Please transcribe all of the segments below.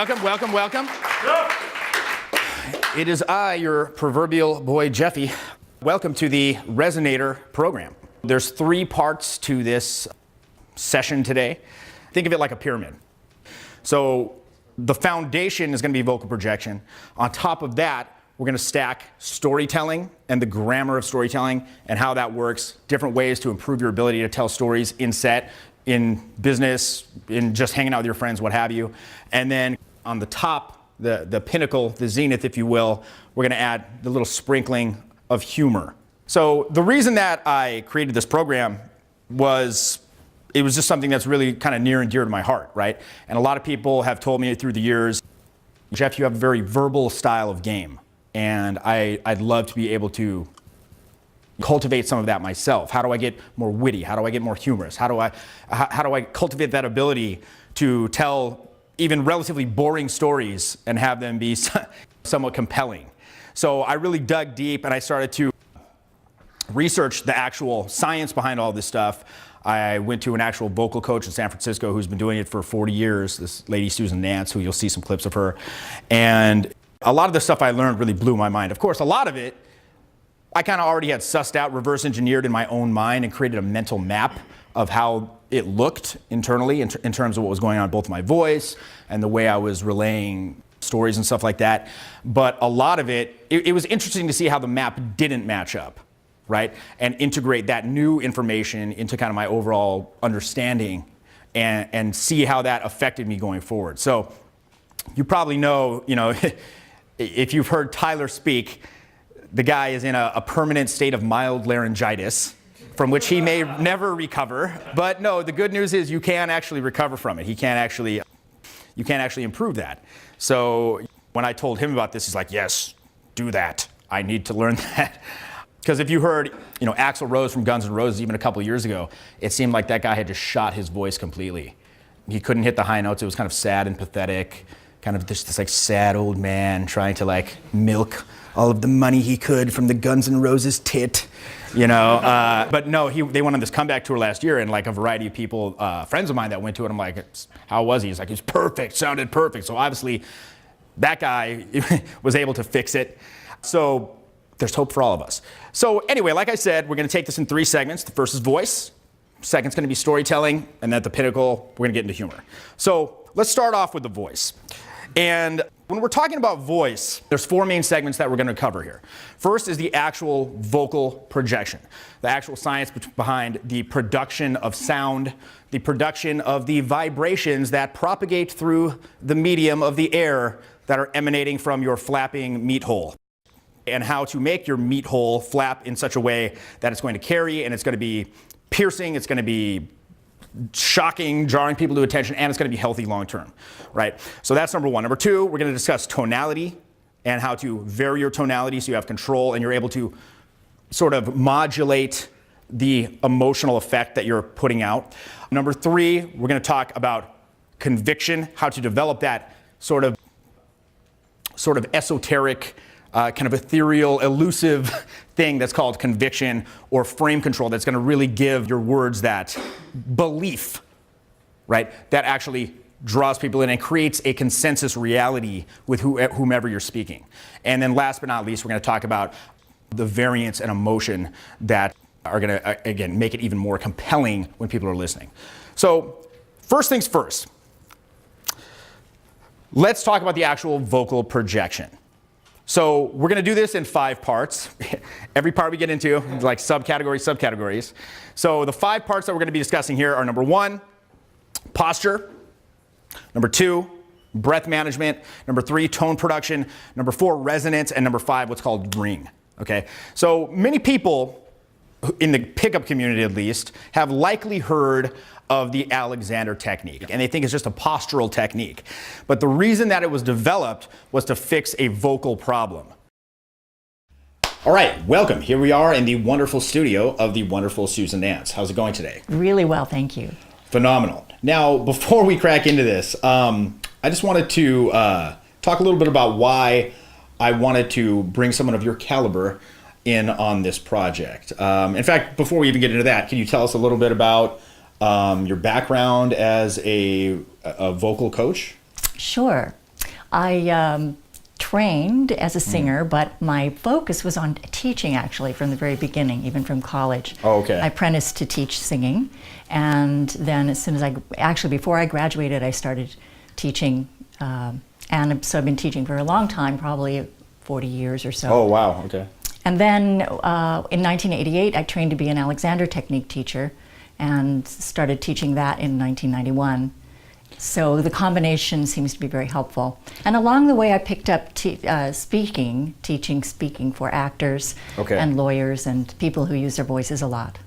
Welcome, welcome, welcome. It is I, your proverbial boy Jeffy. Welcome to the Resonator program. There's 3 parts to this session today. Think of it like a pyramid. So the foundation is going to be vocal projection. On top of that, we're going to stack storytelling and the grammar of storytelling and how that works, different ways to improve your ability to tell stories in set, in business, in just hanging out with your friends, what have you. And then on the top, the pinnacle, the zenith, if you will, we're going to add the little sprinkling of humor. So the reason that I created this program was it was just something that's really kind of near and dear to my heart, right? And a lot of people have told me through the years, Jeff, you have a very verbal style of game. And I'd love to be able to cultivate some of that myself. How do I get more witty? How do I get more humorous? How do I cultivate that ability to tell even relatively boring stories and have them be somewhat compelling? So I really dug deep and I started to research the actual science behind all this stuff. I went to an actual vocal coach in San Francisco who's been doing it for 40 years, this lady Susan Nance, who you'll see some clips of her. And a lot of the stuff I learned really blew my mind. Of course, a lot of it I kind of already had sussed out, reverse engineered in my own mind and created a mental map of how it looked internally in terms of what was going on, both my voice and the way I was relaying stories and stuff like that. But a lot of it was interesting to see how the map didn't match up, right? And integrate that new information into kind of my overall understanding and see how that affected me going forward. So you probably know, if you've heard Tyler speak, the guy is in a permanent state of mild laryngitis from which he may never recover. But no, the good news is you can actually recover from it. You can actually improve that. So when I told him about this, he's like, yes, do that. I need to learn that. Because if you heard, Axl Rose from Guns N' Roses even a couple of years ago, it seemed like that guy had just shot his voice completely. He couldn't hit the high notes. It was kind of sad and pathetic, kind of this like sad old man trying to like milk all of the money he could from the Guns N' Roses tit, But no, they went on this comeback tour last year, and like a variety of people, friends of mine that went to it, I'm like, how was he? He's like, he's perfect, sounded perfect. So obviously, that guy was able to fix it. So there's hope for all of us. So anyway, like I said, we're going to take this in 3 segments. The first is voice. Second's going to be storytelling, and then at the pinnacle, we're going to get into humor. So let's start off with the voice. And when we're talking about voice, there's 4 main segments that we're going to cover here. First is the actual vocal projection, the actual science behind the production of sound, the production of the vibrations that propagate through the medium of the air that are emanating from your flapping meat hole, and how to make your meat hole flap in such a way that it's going to carry and it's going to be piercing, it's going to be shocking, drawing people to attention, and it's going to be healthy long term, right? So that's number 1. Number 2, we're going to discuss tonality and how to vary your tonality so you have control and you're able to sort of modulate the emotional effect that you're putting out. Number 3, we're going to talk about conviction, how to develop that sort of esoteric, kind of ethereal, elusive thing that's called conviction or frame control that's going to really give your words that belief, right? That actually draws people in and creates a consensus reality with whomever you're speaking. And then last but not least, we're going to talk about the variance and emotion that are going to, again, make it even more compelling when people are listening. So first things first, let's talk about the actual vocal projection. So we're going to do this in 5 parts. Every part we get into, like subcategories. So the 5 parts that we're going to be discussing here are number 1, posture. Number 2, breath management. Number 3, tone production. Number 4, resonance. And number 5, what's called ring. Okay. So many people in the pickup community, at least, have likely heard of the Alexander technique, and they think it's just a postural technique. But the reason that it was developed was to fix a vocal problem. All right, welcome. Here we are in the wonderful studio of the wonderful Susan Nance. How's it going today? Really well, thank you. Phenomenal. Now, before we crack into this, I just wanted to talk a little bit about why I wanted to bring someone of your caliber in on this project. In fact, before we even get into that, can you tell us a little bit about your background as a vocal coach? Sure. I trained as a singer, but my focus was on teaching actually from the very beginning, even from college. Oh, okay. I apprenticed to teach singing, and then as soon as before I graduated, I started teaching, and so I've been teaching for a long time, probably 40 years or so. Oh, wow, okay. And then in 1988, I trained to be an Alexander Technique teacher and started teaching that in 1991. So the combination seems to be very helpful. And along the way, I picked up speaking for actors and lawyers and people who use their voices a lot.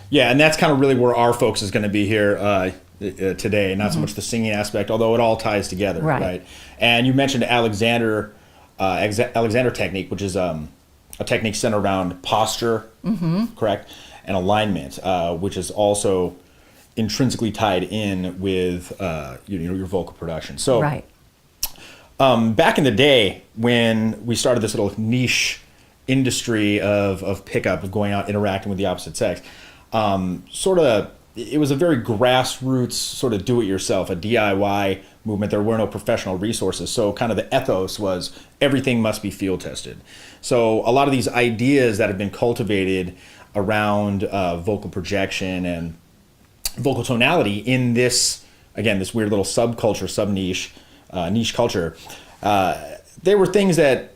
Yeah, and that's kind of really where our focus is going to be here today, not so much the singing aspect, although it all ties together, right? And you mentioned Alexander Technique, which is a technique centered around posture, correct, and alignment, which is also intrinsically tied in with your vocal production. So back in the day when we started this little niche industry of pickup, of going out interacting with the opposite sex, it was a very grassroots sort of do-it-yourself, a DIY movement. There were no professional resources, so kind of the ethos was everything must be field tested. So a lot of these ideas that have been cultivated around vocal projection and vocal tonality in this weird little subculture, sub-niche, niche culture, they were things that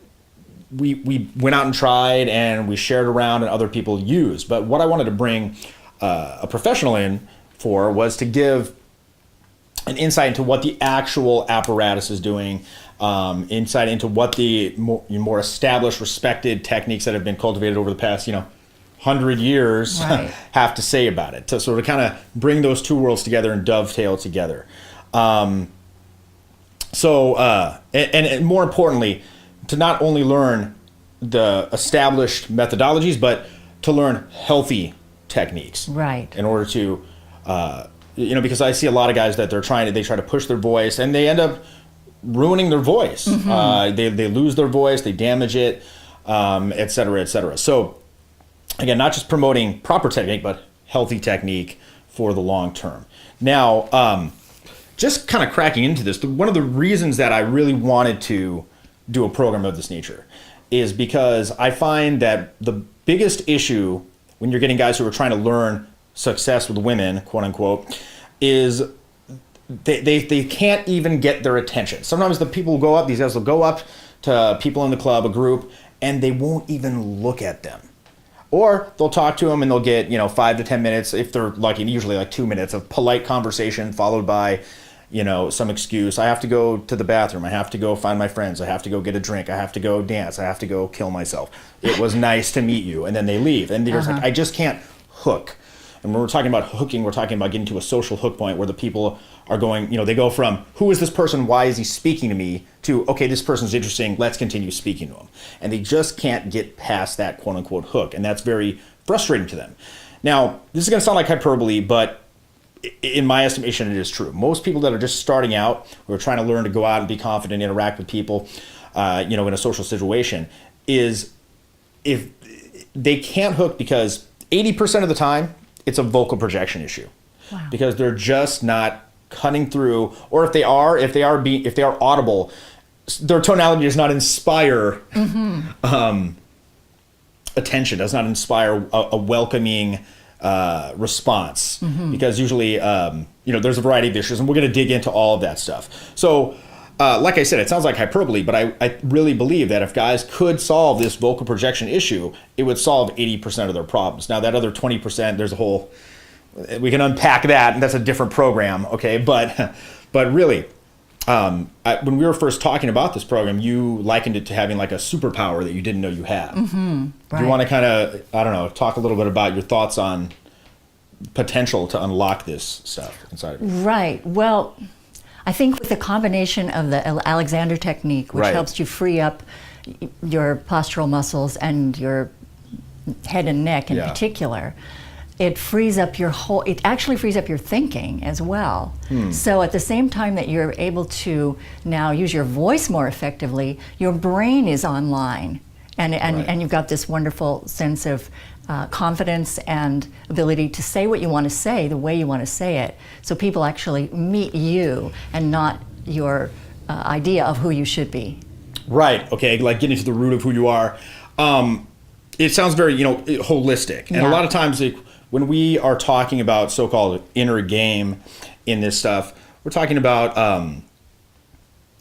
we went out and tried and we shared around and other people used. But what I wanted to bring a professional in for was to give an insight into what the actual apparatus is doing, insight into what the more established, respected techniques that have been cultivated over the past, 100 years have to say about it, to sort of kind of bring those two worlds together and dovetail together. And more importantly, to not only learn the established methodologies, but to learn healthy techniques. In order to, because I see a lot of guys that they try to push their voice and they end up ruining their voice. They lose their voice, they damage it, et cetera, et cetera. So again, not just promoting proper technique, but healthy technique for the long term. Now, just kind of cracking into this, one of the reasons that I really wanted to do a program of this nature is because I find that the biggest issue when you're getting guys who are trying to learn success with women, quote unquote, is they can't even get their attention. Sometimes these guys will go up to people in the club, a group, and they won't even look at them. Or they'll talk to them and they'll get 5 to 10 minutes, if they're lucky, usually like 2 minutes of polite conversation followed by some excuse. I have to go to the bathroom. I have to go find my friends. I have to go get a drink. I have to go dance. I have to go kill myself. It was nice to meet you. And then they leave. And they're like, I just can't hook. And when we're talking about hooking, we're talking about getting to a social hook point where the people are going, they go from, who is this person? Why is he speaking to me? To, okay, this person's interesting. Let's continue speaking to him. And they just can't get past that quote unquote hook. And that's very frustrating to them. Now, this is going to sound like hyperbole, but in my estimation, it is true. Most people that are just starting out, who are trying to learn to go out and be confident, interact with people, in a social situation, is if they can't hook because 80% of the time, it's a vocal projection issue. Because they're just not cutting through, or if they are audible, their tonality does not inspire attention, does not inspire a welcoming response, because usually, there's a variety of issues, and we're going to dig into all of that stuff. So, like I said, it sounds like hyperbole, but I really believe that if guys could solve this vocal projection issue, it would solve 80% of their problems. Now, that other 20%, there's a whole, we can unpack that, and that's a different program, okay? But really, when we were first talking about this program, you likened it to having like a superpower that you didn't know you had. Do you want to kind of, talk a little bit about your thoughts on potential to unlock this stuff inside of you? Right. Well, I think with the combination of the Alexander technique, which helps you free up your postural muscles and your head and neck in particular, it actually frees up your thinking as well. So at the same time that you're able to now use your voice more effectively, your brain is online. And you've got this wonderful sense of confidence and ability to say what you want to say the way you want to say it. So people actually meet you and not your idea of who you should be. Right. Okay. Like getting to the root of who you are. It sounds very, holistic. And a lot of times, like, when we are talking about so-called inner game in this stuff, we're talking about,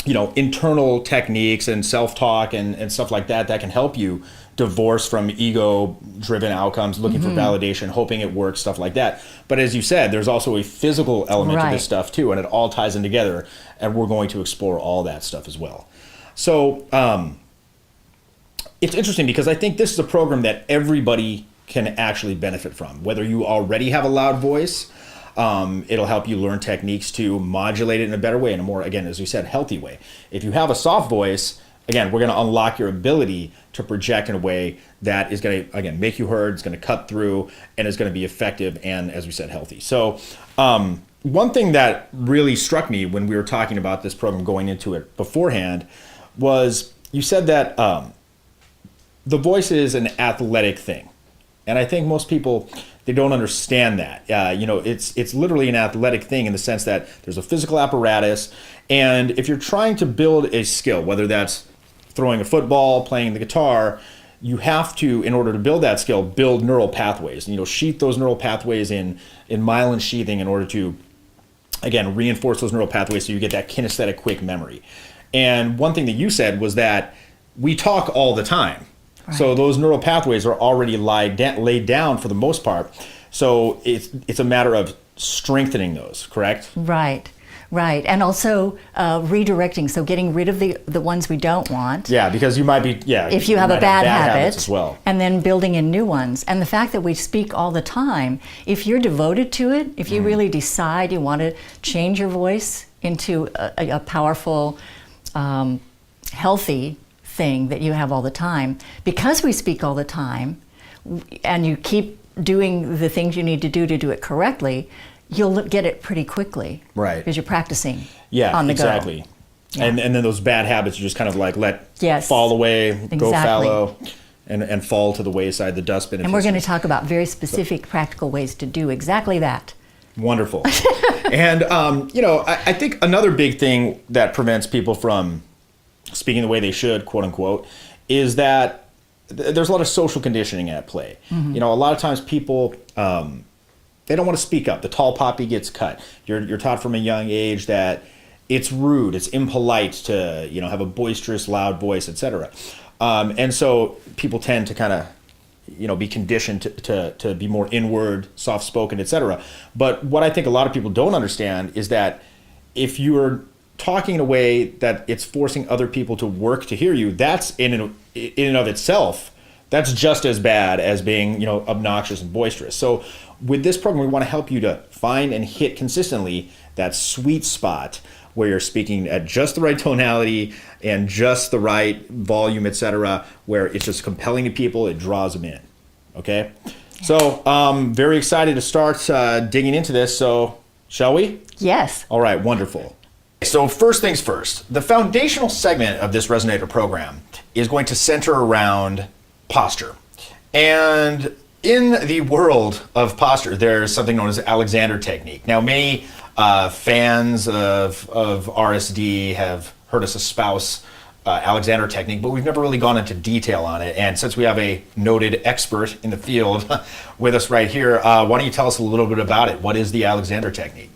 internal techniques and self-talk and stuff like that can help you divorce from ego-driven outcomes, looking for validation, hoping it works, stuff like that. But as you said, there's also a physical element to this stuff too, and it all ties in together, and we're going to explore all that stuff as well. So it's interesting because I think this is a program that everybody can actually benefit from. Whether you already have a loud voice, it'll help you learn techniques to modulate it in a better way, in a more, again, as we said, healthy way. If you have a soft voice, again, we're going to unlock your ability to project in a way that is going to, again, make you heard, it's going to cut through, and is going to be effective and, as we said, healthy. So one thing that really struck me when we were talking about this program going into it beforehand was you said that the voice is an athletic thing. And I think most people, they don't understand that. It's literally an athletic thing in the sense that there's a physical apparatus, and if you're trying to build a skill, whether that's throwing a football, playing the guitar, you have to, in order to build that skill, build neural pathways. Sheath those neural pathways in myelin sheathing in order to, again, reinforce those neural pathways so you get that kinesthetic quick memory. And one thing that you said was that we talk all the time. Right. So those neural pathways are already laid down for the most part. So it's a matter of strengthening those, correct? Right. And also redirecting, so getting rid of the ones we don't want. Yeah, because you might be, if you have a bad habit as well. And then building in new ones. And the fact that we speak all the time, if you're devoted to it, if you really decide you want to change your voice into a powerful, healthy thing that you have all the time, because we speak all the time and you keep doing the things you need to do it correctly, you'll get it pretty quickly. Right. Because you're practicing on the exactly. go. Yeah. And then those bad habits you just kind of like let fall away, go fallow, and fall to the wayside, the dustbin. And we're going to talk about very specific practical ways to do exactly that. Wonderful. And, I think another big thing that prevents people from speaking the way they should, quote unquote, is that there's a lot of social conditioning at play. A lot of times people, they don't want to speak up. The tall poppy gets cut. You're taught from a young age that it's rude, it's impolite to, have a boisterous, loud voice, etc. And so people tend to kind of, be conditioned to be more inward, soft-spoken, etc. But what I think a lot of people don't understand is that if you're talking in a way that it's forcing other people to work to hear you, that's in and of itself, that's just as bad as being, obnoxious and boisterous. So with this program, we want to help you to find and hit consistently that sweet spot where you're speaking at just the right tonality and just the right volume, etc., where it's just compelling to people, it draws them in. Okay? So very excited to start digging into this. So shall we? Yes. All right, wonderful. So first things first, the foundational segment of this Resonator program is going to center around posture. And in the world of posture, there's something known as Alexander technique. Now, many fans of RSD have heard us espouse Alexander technique, but we've never really gone into detail on it. And since we have a noted expert in the field with us right here, why don't you tell us a little bit about it? What is the Alexander technique?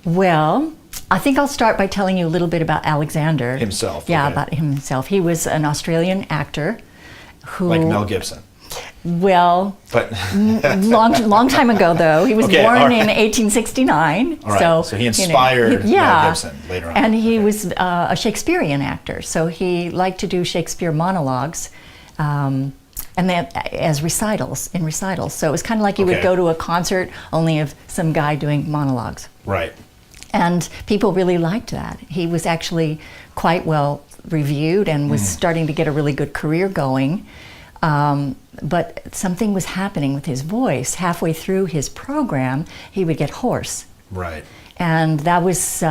Well, I think I'll start by telling you a little bit about Alexander. Himself. Yeah, okay. about himself. He was an Australian actor who... Like Mel Gibson. Well, but long time ago, though. He was born in 1869. All right. So he inspired Mel Gibson later on. And he was a Shakespearean actor. So he liked to do Shakespeare monologues. And then as recitals. So it was kind of like you would go to a concert only of some guy doing monologues. Right. And people really liked that. He was actually quite well reviewed and was starting to get a really good career going. But something was happening with his voice. Halfway through his program, he would get hoarse. Right. And that was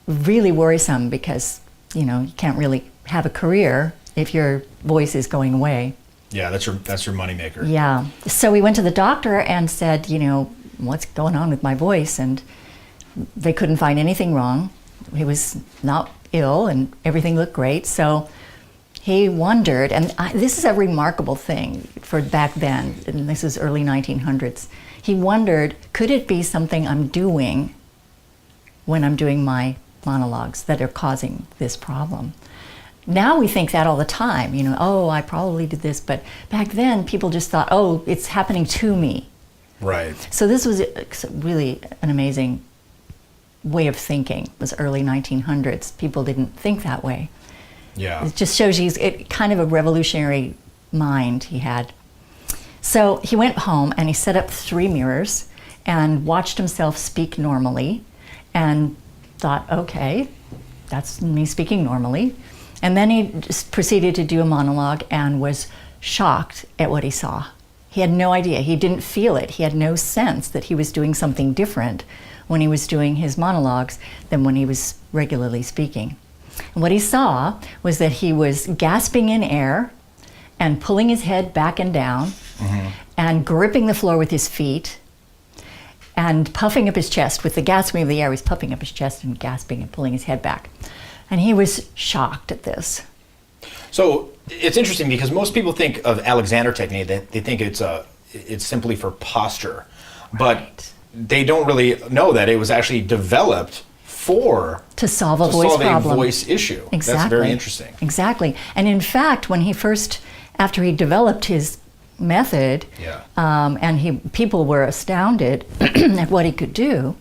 really worrisome because, you can't really have a career if your voice is going away. Yeah, that's your moneymaker. Yeah. So we went to the doctor and said, what's going on with my voice? And they couldn't find anything wrong. He was not ill and everything looked great. So he wondered, and this is a remarkable thing for back then, and this is early 1900s. He wondered, could it be something I'm doing when I'm doing my monologues that are causing this problem? Now we think that all the time, oh, I probably did this, but back then people just thought, oh, it's happening to me. Right. So this was really an amazing way of thinking. It was early 1900s. People didn't think that way. Yeah. It just shows you kind of a revolutionary mind he had. So he went home and he set up 3 mirrors and watched himself speak normally and thought, okay, that's me speaking normally. And then he just proceeded to do a monologue and was shocked at what he saw. He had no idea. He didn't feel it. He had no sense that he was doing something different when he was doing his monologues than when he was regularly speaking. And what he saw was that he was gasping in air and pulling his head back and down and gripping the floor with his feet and puffing up his chest. With the gasping of the air, he was puffing up his chest and gasping and pulling his head back. And he was shocked at this. So it's interesting because most people think of Alexander technique, they think it's simply for posture, but they don't really know that it was actually developed to solve a voice problem. A voice issue. Exactly. That's very interesting. Exactly. And in fact, when he first, after he developed his method, and people were astounded at what he could do,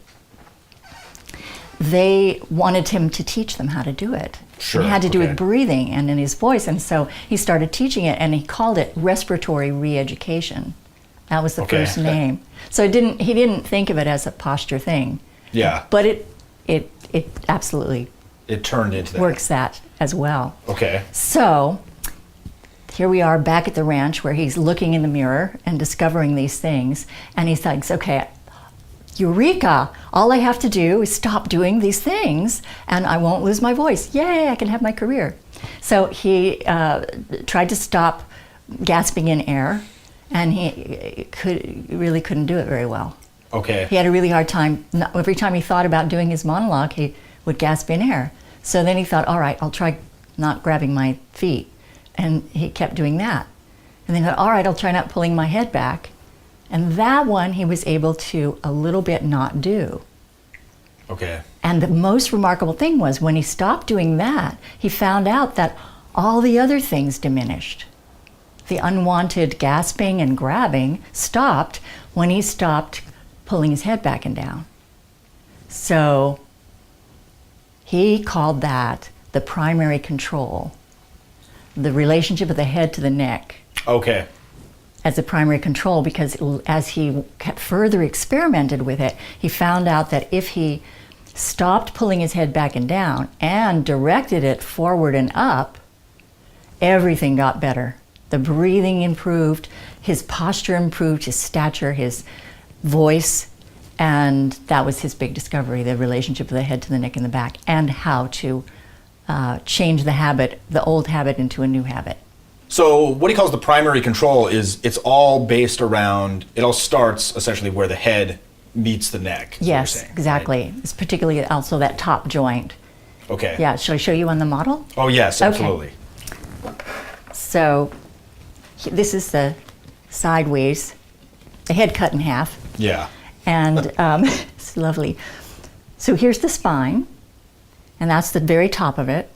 they wanted him to teach them how to do it. Sure. It had to do with breathing and in his voice, and so he started teaching it, and he called it respiratory re-education. That was the first name. So he didn't think of it as a posture thing. Yeah. But it absolutely turned into that. Works that as well. Okay. So here we are back at the ranch where he's looking in the mirror and discovering these things, and he thinks, okay, Eureka! All I have to do is stop doing these things and I won't lose my voice. Yay, I can have my career. So he tried to stop gasping in air, and he really couldn't do it very well. Okay. He had a really hard time. Every time he thought about doing his monologue, he would gasp in air. So then he thought, all right, I'll try not grabbing my feet. And he kept doing that. And then he thought, all right, I'll try not pulling my head back. And that one he was able to a little bit not do. Okay. And the most remarkable thing was when he stopped doing that, he found out that all the other things diminished. The unwanted gasping and grabbing stopped when he stopped pulling his head back and down. So he called that the primary control, the relationship of the head to the neck. Okay. As a primary control, because as he further experimented with it, he found out that if he stopped pulling his head back and down and directed it forward and up, everything got better. The breathing improved, his posture improved, his stature, his voice, and that was his big discovery, the relationship of the head to the neck and the back, and how to change the habit, the old habit, into a new habit. So what he calls the primary control is it's all based around, it all starts essentially where the head meets the neck. Yes, saying, exactly. Right? It's particularly also that top joint. Okay. Yeah, shall I show you on the model? Oh yes, absolutely. Okay. So this is the sideways, the head cut in half. Yeah. And it's lovely. So here's the spine, and that's the very top of it.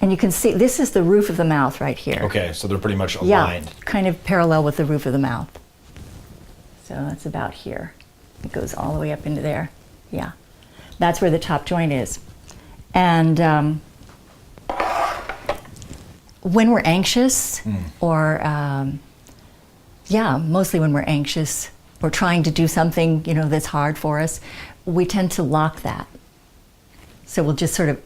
And you can see, this is the roof of the mouth right here. Okay, so they're pretty much aligned. Yeah, kind of parallel with the roof of the mouth. So that's about here. It goes all the way up into there. Yeah, that's where the top joint is. And when we're anxious, or mostly when we're anxious, or trying to do something, that's hard for us, we tend to lock that. So we'll just sort of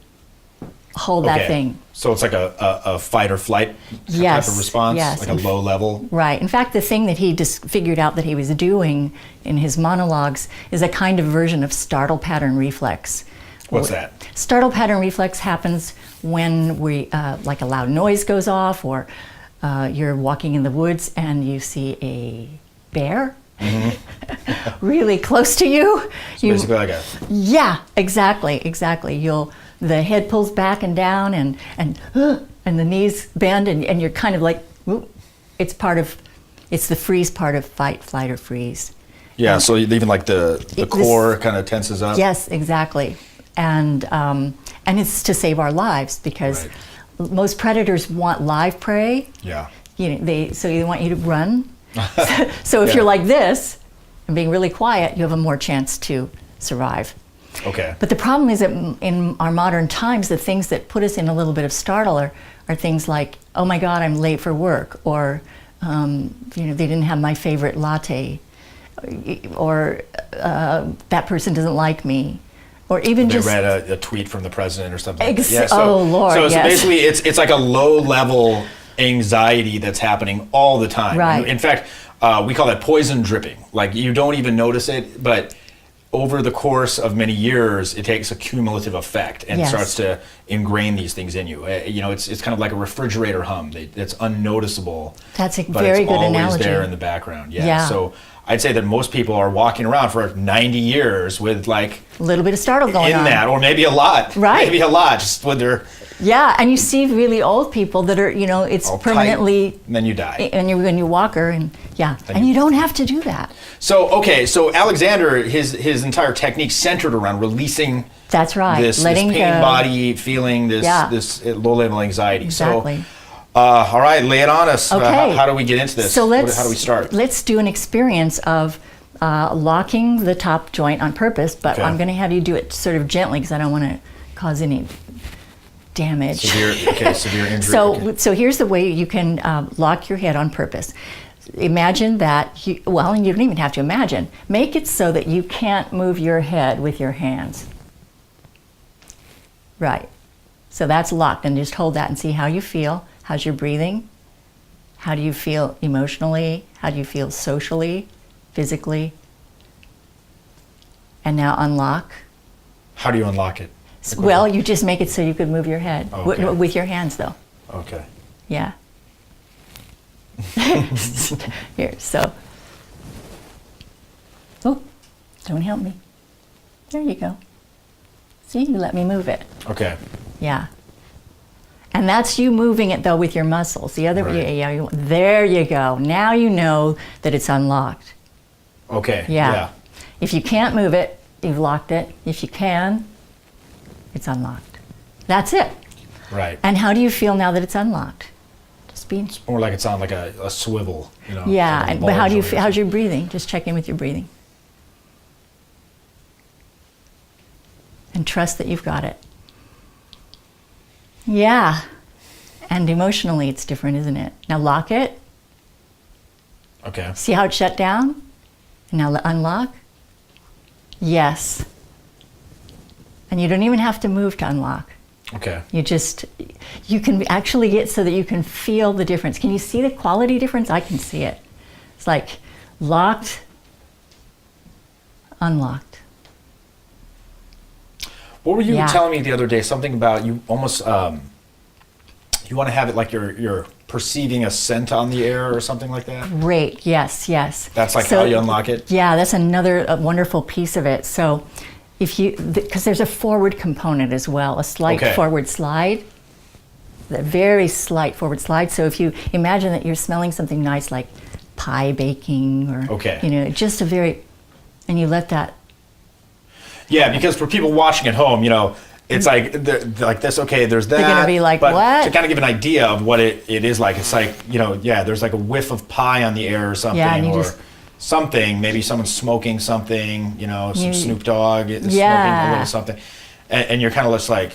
hold that thing. So it's like a fight or flight type of response, like a low level? Right. In fact, the thing that he just figured out that he was doing in his monologues is a kind of version of startle pattern reflex. What's that? Startle pattern reflex happens when like a loud noise goes off, or you're walking in the woods and you see a bear really close to you. Basically like a... Yeah, exactly. You'll the head pulls back and down, and the knees bend, and you're kind of like, ooh, it's the freeze part of fight, flight, or freeze. Yeah, and so even like the core kind of tenses up. Yes, exactly. And it's to save our lives, because most predators want live prey. Yeah. So they want you to run. So if you're like this and being really quiet, you have a more chance to survive. Okay. But the problem is that in our modern times, the things that put us in a little bit of startle are things like, oh my God, I'm late for work, or they didn't have my favorite latte, or that person doesn't like me, or even they read a tweet from the president or something. Oh Lord! So basically, it's like a low level anxiety that's happening all the time. Right. In fact, we call that poison dripping. Like, you don't even notice it, but over the course of many years, it takes a cumulative effect and starts to ingrain these things in you. It's kind of like a refrigerator hum. It's unnoticeable. That's a very good analogy. But it's always there in the background. Yeah. So I'd say that most people are walking around for 90 years with like a little bit of startle going on. In that, or maybe a lot. Right. Maybe a lot, just when they're... Yeah, and you see really old people that are, it's all permanently... tight, and then you die. And you're in your walker, and you don't have to do that. So Alexander, his entire technique centered around releasing... That's right. This pain body feeling, this low-level anxiety. Exactly. So, all right, lay it on us. Okay. How do we get into this? So how do we start? Let's do an experience of locking the top joint on purpose, but I'm going to have you do it sort of gently, because I don't want to cause any damage. Severe injury. So here's the way you can lock your head on purpose. Imagine that, you don't even have to imagine. Make it so that you can't move your head with your hands. Right. So that's locked, and just hold that and see how you feel. How's your breathing? How do you feel emotionally? How do you feel socially, physically? And now unlock. How do you unlock it? Well, you just make it so you could move your head. Okay. With your hands, though. Okay. Yeah. Here, so. Oh, don't help me. There you go. See, you let me move it. Okay. Yeah. And that's you moving it, though, with your muscles. The other, there you go. Now you know that it's unlocked. Okay. Yeah. If you can't move it, you've locked it. If you can, it's unlocked. That's it. Right. And how do you feel now that it's unlocked? Just be... It's more like it's on like a swivel, Yeah, like but how do you feel? How's your breathing? Just check in with your breathing. And trust that you've got it. Yeah. And emotionally, it's different, isn't it? Now lock it. Okay. See how it shut down? And now unlock. Yes. And you don't even have to move to unlock. Okay. You can actually get so that you can feel the difference. Can you see the quality difference? I can see it. It's like locked, unlocked. What were you telling me the other day? Something about you almost, you want to have it like you're perceiving a scent on the air or something like that? Great, yes. That's like how you unlock it? Yeah, that's another wonderful piece of it. So because there's a forward component as well, a slight forward slide, a very slight forward slide. So if you imagine that you're smelling something nice like pie baking or, just and you let that. Yeah, because for people watching at home, it's like this. Okay, there's that. They're gonna be like, but what? To kind of give an idea of what it is like, it's like there's like a whiff of pie on the air or something, or something. Maybe someone's smoking something. Some Snoop Dogg is smoking a little something, and you're kind of just like,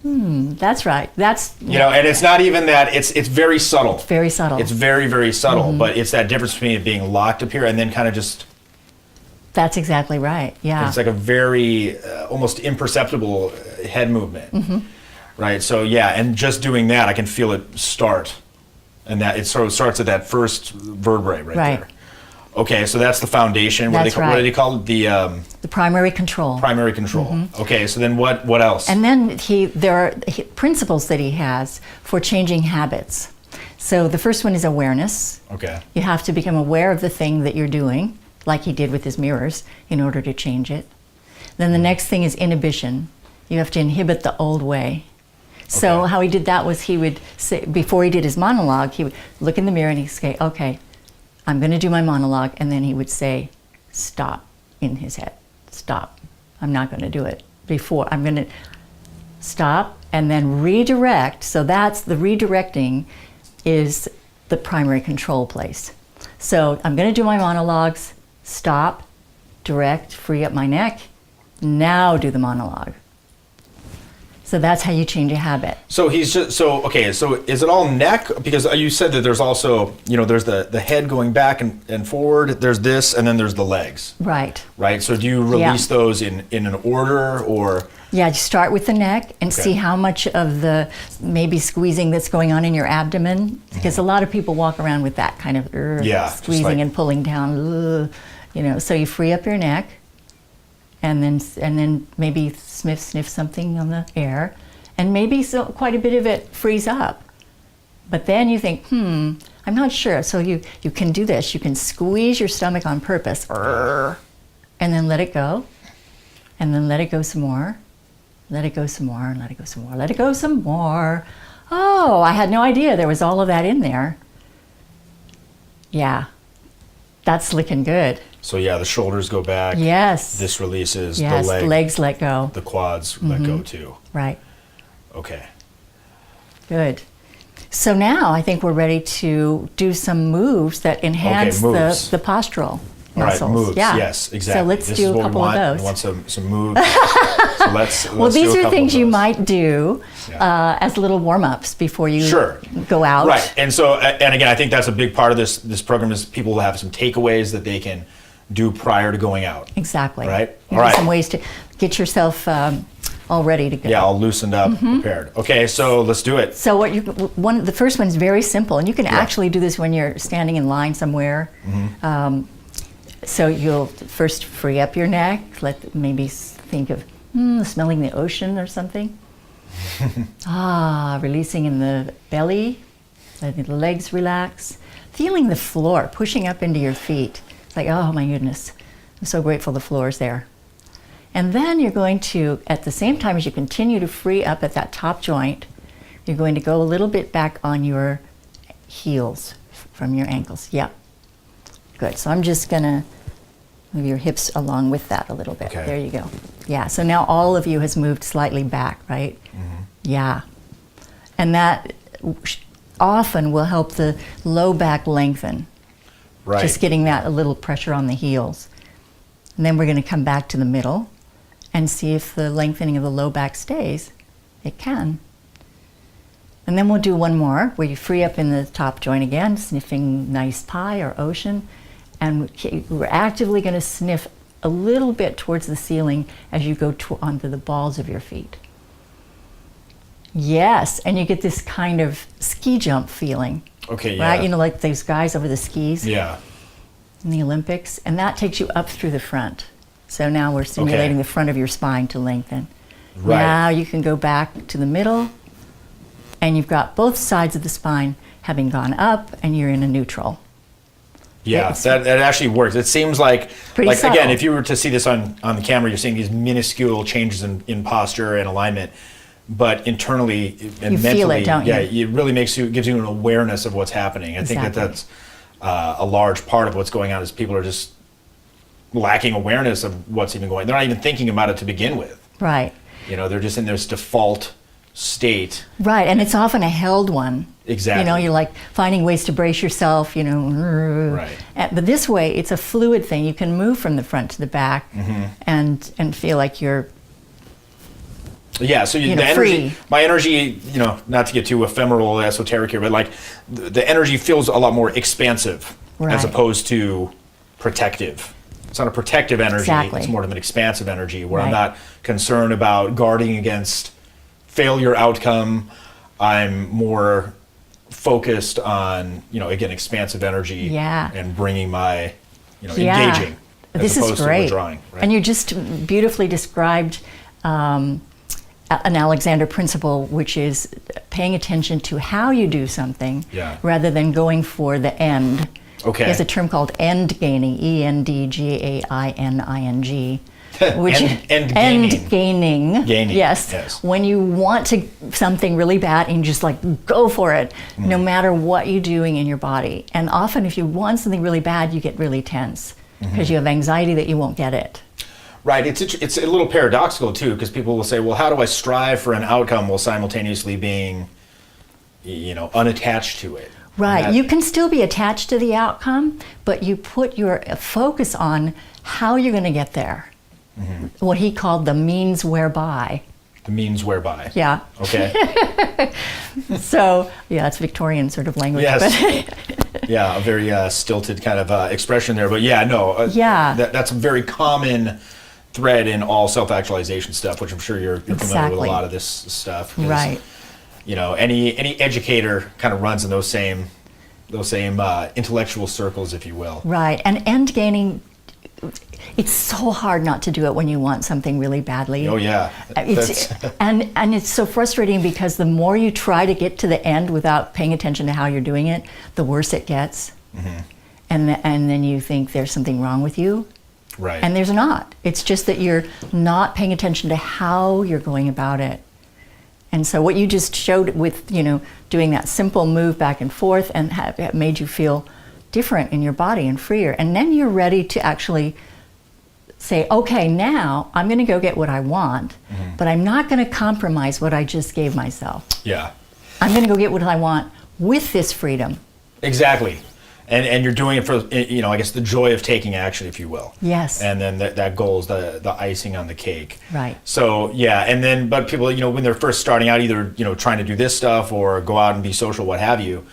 that's right. That's and it's not even that. It's very subtle. Very subtle. It's very, very subtle, but it's that difference between it being locked up here and then kind of just. That's exactly right. Yeah. It's like a very almost imperceptible head movement, right? So and just doing that, I can feel it start, and that it sort of starts at that first vertebrae right there. Okay, so that's the foundation. What do they call it? The primary control. Primary control. Okay, so then what else? And then there are principles that he has for changing habits. So the first one is awareness. Okay. You have to become aware of the thing that you're doing, like he did with his mirrors, in order to change it. Then the next thing is inhibition. You have to inhibit the old way. So how he did that was he would say, before he did his monologue, he would look in the mirror and he'd say, okay, I'm going to do my monologue. And then he would say, stop, in his head. Stop. I'm not going to do it. Before, I'm going to stop and then redirect. So that's the redirecting is the primary control place. So I'm going to do my monologues, stop, direct, free up my neck, now do the monologue. So that's how you change a habit. So he's just, so is it all neck? Because you said that there's also, there's the head going back and forward, there's this, and then there's the legs. Right. Right? So do you release those in an order, or? Yeah, you start with the neck and see how much of the maybe squeezing that's going on in your abdomen, because a lot of people walk around with that kind of squeezing and pulling down, so you free up your neck. And then maybe sniff something on the air, and maybe quite a bit of it frees up. But then you think, I'm not sure. So you can do this. You can squeeze your stomach on purpose, and then let it go, and then let it go some more, let it go some more, and let it go some more, let it go some more. Oh, I had no idea there was all of that in there. Yeah, that's looking good. So the shoulders go back. Yes. This releases. Yes, the legs let go. The quads let go too. Right. Okay. Good. So now I think we're ready to do some moves that enhance the postural muscles. All right, moves. Yeah. Yes, exactly. So let's do a couple of those. We want some moves. So let's well, these do a are couple things of you those. might do as little warm-ups before you go out. Right. And so, and again, I think that's a big part of this program is people will have some takeaways that they can do prior to going out. Exactly. Right? All right. Some ways to get yourself all ready to go. Yeah, all loosened up, prepared. Okay, so let's do it. So the first one's very simple, and you can actually do this when you're standing in line somewhere. So you'll first free up your neck. Maybe think of smelling the ocean or something. Releasing in the belly, letting the legs relax. Feeling the floor, pushing up into your feet. It's like, oh my goodness, I'm so grateful the floor's there. And then you're going to, at the same time as you continue to free up at that top joint, you're going to go a little bit back on your heels from your ankles. Yeah. Good. So I'm just going to move your hips along with that a little bit. Okay. There you go. Yeah. So now all of you has moved slightly back, right? Yeah. And that often will help the low back lengthen. Right. Just getting that a little pressure on the heels. And then we're going to come back to the middle and see if the lengthening of the low back stays. It can. And then we'll do one more where you free up in the top joint again, sniffing nice pie or ocean. And we're actively going to sniff a little bit towards the ceiling as you go onto the balls of your feet. Yes, and you get this kind of ski jump feeling. Okay, yeah. Right? Like those guys over the skis. Yeah. In the Olympics. And that takes you up through the front. So now we're stimulating the front of your spine to lengthen. Right. Now you can go back to the middle, and you've got both sides of the spine having gone up, and you're in a neutral. Yeah, that actually works. It seems like subtle. Again, if you were to see this on the camera, you're seeing these minuscule changes in posture and alignment, but internally and you mentally, feel it, don't you? Yeah, it really gives you an awareness of what's happening. I think that's a large part of what's going on is people are just lacking awareness of what's even going on. They're not even thinking about it to begin with. Right. They're just in this default state. Right, and it's often a held one. Exactly. You're like finding ways to brace yourself, Right. But this way, it's a fluid thing. You can move from the front to the back and feel like you're Yeah, so the energy, my energy, not to get too ephemeral, esoteric here, but like the energy feels a lot more expansive as opposed to protective. It's not a protective energy, Exactly. It's more of an expansive energy where I'm not concerned about guarding against failure outcome. I'm more focused on, again, expansive energy and bringing my, engaging as this opposed is great. to withdrawing. Right? And you just beautifully described an Alexander principle, which is paying attention to how you do something rather than going for the end. Okay. There's a term called end gaining, ENDGAINING. Which and gaining. Yes. When you want something really bad and you just like go for it, no matter what you're doing in your body. And often if you want something really bad, you get really tense because you have anxiety that you won't get it. Right. It's a little paradoxical too, because people will say, well, how do I strive for an outcome while simultaneously being, unattached to it? Right. You can still be attached to the outcome, but you put your focus on how you're going to get there. What he called the means whereby. The means whereby. Yeah. Okay. So, yeah, it's Victorian sort of language. Yes. Yeah, a very stilted kind of expression there. But that's a very common thread in all self-actualization stuff, which I'm sure you're familiar with a lot of this stuff. Right. Any educator kind of runs in those same intellectual circles, if you will. Right. And end gaining, it's so hard not to do it when you want something really badly. Oh yeah. And it's so frustrating because the more you try to get to the end without paying attention to how you're doing it, the worse it gets. And then you think there's something wrong with you. Right. And there's not. It's just that you're not paying attention to how you're going about it. And so what you just showed with, doing that simple move back and forth and it made you feel different in your body and freer. And then you're ready to actually say, okay, now I'm going to go get what I want, but I'm not going to compromise what I just gave myself. Yeah. I'm going to go get what I want with this freedom. Exactly. And you're doing it for, I guess the joy of taking action, if you will. Yes. And then that goal is the icing on the cake. Right. So, yeah, but people, when they're first starting out, either, trying to do this stuff or go out and be social, what have you,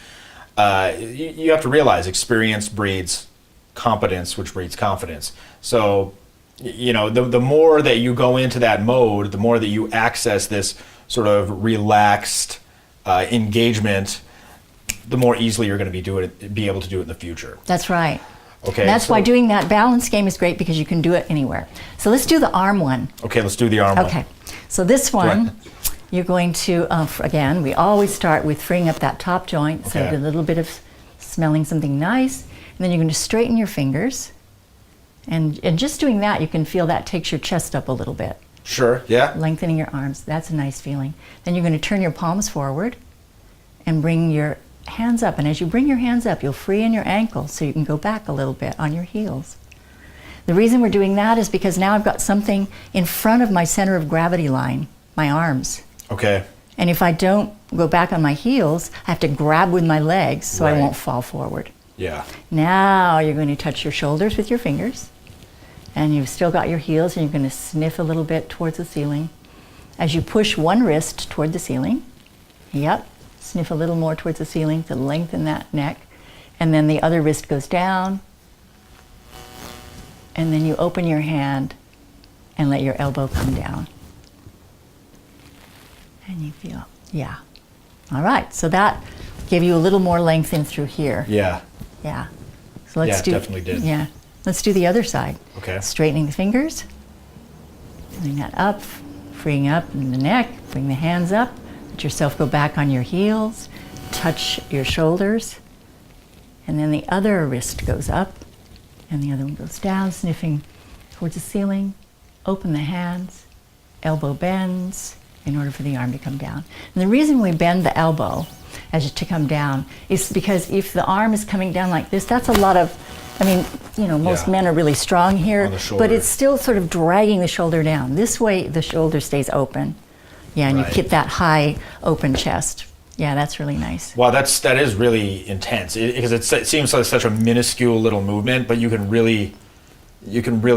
you have to realize experience breeds competence, which breeds confidence. So, the more that you go into that mode, the more that you access this sort of relaxed engagement, the more easily you're going to be able to do it in the future. That's right. Okay. And that's why doing that balance game is great because you can do it anywhere. So let's do the arm one. Okay, let's do the arm one. Okay. So this one, you're going to, again, we always start with freeing up that top joint. So a little bit of smelling something nice. And then you're going to straighten your fingers. And just doing that, you can feel that takes your chest up a little bit. Sure, yeah. Lengthening your arms. That's a nice feeling. Then you're going to turn your palms forward and bring your hands up. And as you bring your hands up, you'll free in your ankles so you can go back a little bit on your heels. The reason we're doing that is because now I've got something in front of my center of gravity line, my arms. Okay. And if I don't go back on my heels, I have to grab with my legs so I won't fall forward. Yeah. Now you're going to touch your shoulders with your fingers. And you've still got your heels and you're going to sniff a little bit towards the ceiling. As you push one wrist toward the ceiling, sniff a little more towards the ceiling to lengthen that neck. And then the other wrist goes down. And then you open your hand and let your elbow come down. And you feel, All right, so that gave you a little more length in through here. Yeah. Yeah. So let's do, definitely did. Yeah. Let's do the other side. Okay. Straightening the fingers. Bring that up, freeing up in the neck. Bring the hands up. Let yourself go back on your heels. Touch your shoulders. And then the other wrist goes up. And the other one goes down, sniffing towards the ceiling. Open the hands. Elbow bends in order for the arm to come down. And the reason we bend the elbow as to come down is because if the arm is coming down like this, that's a lot of, most men are really strong here, but it's still sort of dragging the shoulder down. This way, the shoulder stays open. Yeah, and you get that high open chest. Yeah, that's really nice. Wow, that is really intense because it seems like such a minuscule little movement, but you can really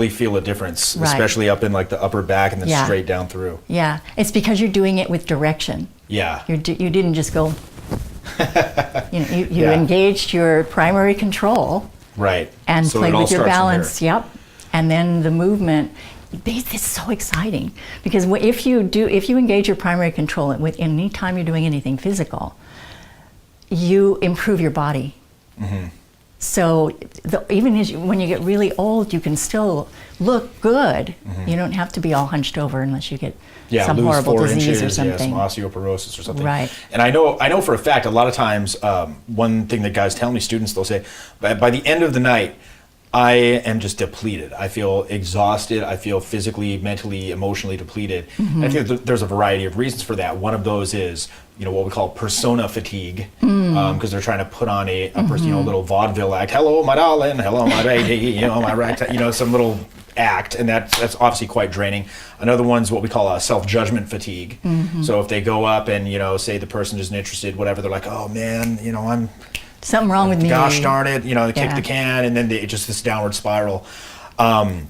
feel a difference, especially up in like the upper back and then straight down through. Yeah, it's because you're doing it with direction. Yeah. You didn't just go. You engaged your primary control. Right. And so played with your balance. Yep. And then the movement. It's so exciting because if you engage your primary control with any time you're doing anything physical, you improve your body. Mm-hmm. So even when you get really old, you can still look good. Mm-hmm. You don't have to be all hunched over unless you get some horrible disease or something. Some osteoporosis or something. Right. And I know for a fact, a lot of times, one thing that guys tell me, students, they'll say, by the end of the night, I am just depleted. I feel exhausted. I feel physically, mentally, emotionally depleted. I think there's a variety of reasons for that. One of those is, what we call persona fatigue, because they're trying to put on a person, a little vaudeville act. Hello, my darling. Hello, my baby. My right. Some little act, and that's obviously quite draining. Another one's what we call a self-judgment fatigue. So if they go up and say the person isn't interested, whatever, they're like, oh man, I'm something wrong with me. Gosh darn it, they kick the can, and then it's just this downward spiral. And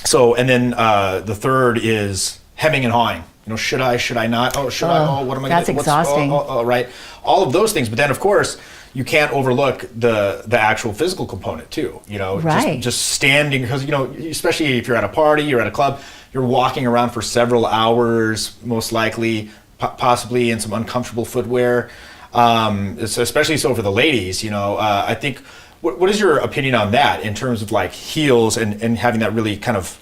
then the third is hemming and hawing. Should I not? Oh, should I? Oh, what am I going to do? That's exhausting. Right. All of those things. But then, of course, you can't overlook the actual physical component, too. Right. Just standing, because, especially if you're at a party, you're at a club, you're walking around for several hours, most likely, possibly in some uncomfortable footwear. Especially so for the ladies, I think, what is your opinion on that in terms of like heels and having that really kind of,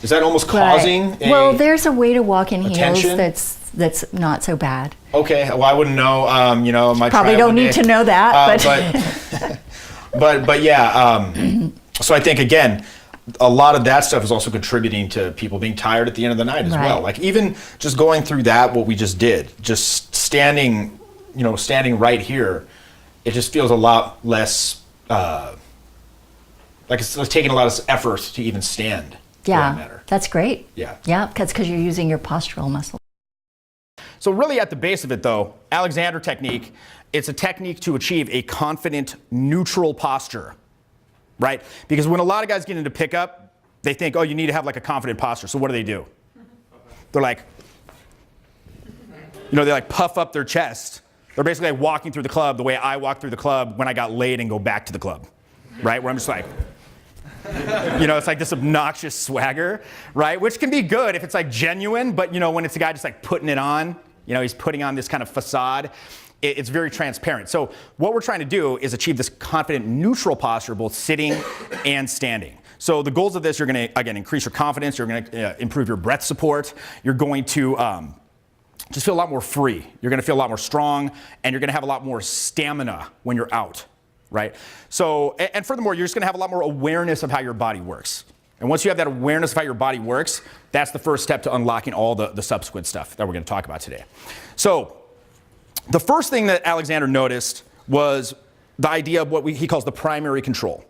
is that almost causing Well, there's a way to walk in tension? heels that's not so bad. Okay, well I wouldn't know, my probably don't need to know that, but yeah, so I think again, a lot of that stuff is also contributing to people being tired at the end of the night as well. Like even just going through that, what we just did, just standing right here, it just feels a lot less, like it's taking a lot of effort to even stand. Yeah, that's great. Yeah, because you're using your postural muscle. So really at the base of it though, Alexander technique, it's a technique to achieve a confident, neutral posture, right? Because when a lot of guys get into pickup, they think, oh, you need to have like a confident posture. So what do? They're like, they like puff up their chest. They're basically like walking through the club the way I walk through the club when I got laid and go back to the club, right? Where I'm just like, it's like this obnoxious swagger, right? Which can be good if it's like genuine, but when it's a guy just like putting it on, he's putting on this kind of facade, it's very transparent. So what we're trying to do is achieve this confident, neutral posture, both sitting and standing. So the goals of this, you're going to, again, increase your confidence, you're going to improve your breath support, you're going to just feel a lot more free. You're going to feel a lot more strong, and you're going to have a lot more stamina when you're out, right? So, and furthermore, you're just going to have a lot more awareness of how your body works. And once you have that awareness of how your body works, that's the first step to unlocking all the subsequent stuff that we're going to talk about today. So, the first thing that Alexander noticed was the idea of what he calls the primary control.